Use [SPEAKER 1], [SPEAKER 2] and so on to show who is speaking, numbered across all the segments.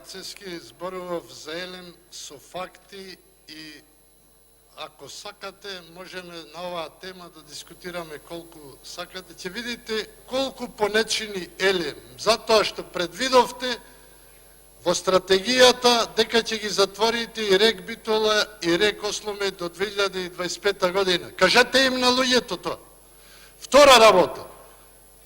[SPEAKER 1] Ацески зборував за Елем со факти и ако сакате, можеме на оваа тема да дискутираме колку сакате. Ќе видите колку понечини Елем, затоа што предвидовте во стратегијата дека ќе ги затворите и рек Битола и рек Осломе до 2025 година. Кажете им на луѓето тоа. Втора работа.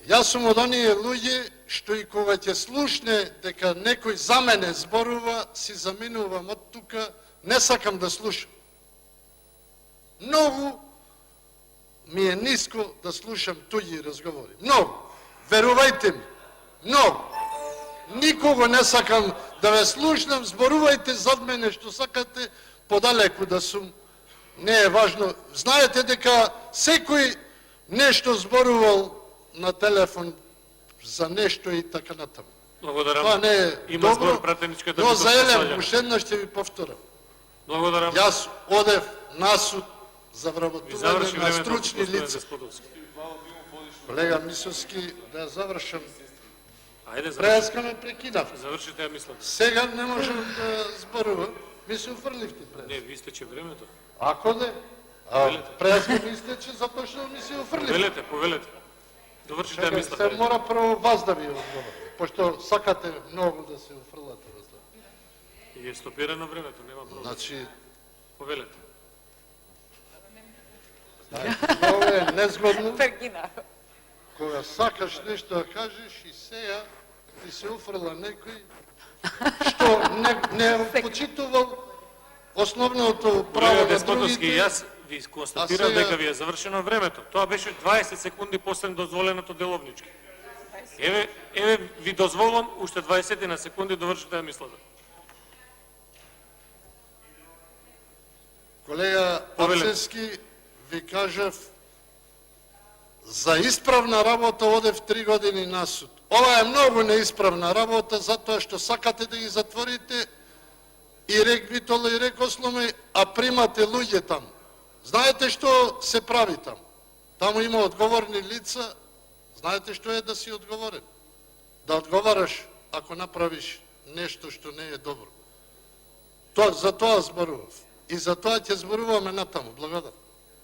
[SPEAKER 1] Јас сум од оние луѓе што и кога ќе слушне дека некој за мене зборува, си заминувам од тука, не сакам да слушам. Многу ми е ниско да слушам туѓи разговори. Многу. Верувајте ми. Многу. Никого не сакам да ве слушнам, зборувајте зад мене што сакате, подалеку да сум. Не е важно. Знаете дека секој нешто зборувал на телефон за нешто и така натаму.
[SPEAKER 2] Благодарам.
[SPEAKER 1] Тоа не е
[SPEAKER 2] Има збор
[SPEAKER 1] добро,
[SPEAKER 2] пратеничката
[SPEAKER 1] но
[SPEAKER 2] ми
[SPEAKER 1] за Елем, уште еднаш ќе ви повторам.
[SPEAKER 2] Благодарам.
[SPEAKER 1] Јас одев на суд за вработување
[SPEAKER 2] Заврши
[SPEAKER 1] на
[SPEAKER 2] времето,
[SPEAKER 1] стручни
[SPEAKER 2] господин
[SPEAKER 1] лица.
[SPEAKER 2] Деспотовски.
[SPEAKER 1] Колега Мисовски, да завршам.
[SPEAKER 2] Ајде,
[SPEAKER 1] Преска ме прекинав.
[SPEAKER 2] завршите ја мислам.
[SPEAKER 1] Сега не можам да зборувам. Ми се уфрлихте пред.
[SPEAKER 2] Не, ви истече времето.
[SPEAKER 1] Ако не,
[SPEAKER 2] Повелете.
[SPEAKER 1] преска ми истече затоа што ми се уфрлихте.
[SPEAKER 2] Повелете, повелете. Довршите ја
[SPEAKER 1] Чекај,
[SPEAKER 2] мислам.
[SPEAKER 1] се мора прво вас да ви одговорам, пошто сакате многу да се уфрлате.
[SPEAKER 2] И е стопирано времето, нема проблем.
[SPEAKER 1] Значи,
[SPEAKER 2] Повелете.
[SPEAKER 1] ова е незгодно.
[SPEAKER 3] Прекина.
[SPEAKER 1] Кога сакаш нешто да кажеш и сега ти се уфрла некој што не почитувал основното право
[SPEAKER 2] Колега
[SPEAKER 1] на
[SPEAKER 2] Деспотовски,
[SPEAKER 1] другите.
[SPEAKER 2] јас ви констатирам
[SPEAKER 1] сега-
[SPEAKER 2] дека ви е завршено времето. Тоа беше 20 секунди после дозволеното деловнички. Еве ви дозволувам уште 20 на секунди довршите ја мислата.
[SPEAKER 1] Колега
[SPEAKER 2] Повелете.
[SPEAKER 1] Ацески, ви кажав, за исправна работа одев 3 години на суд. Ова е многу неисправна работа, затоа што сакате да ги затворите и рек Битола и рек Осломе, а примате луѓе таму. Знаете што се прави таму? Таму има одговорни лица, знаете што е да си одговорен? Да одговараш ако направиш нешто што не е добро. За тоа зборував. И за тоа ќе зборуваме натаму. Благодарам.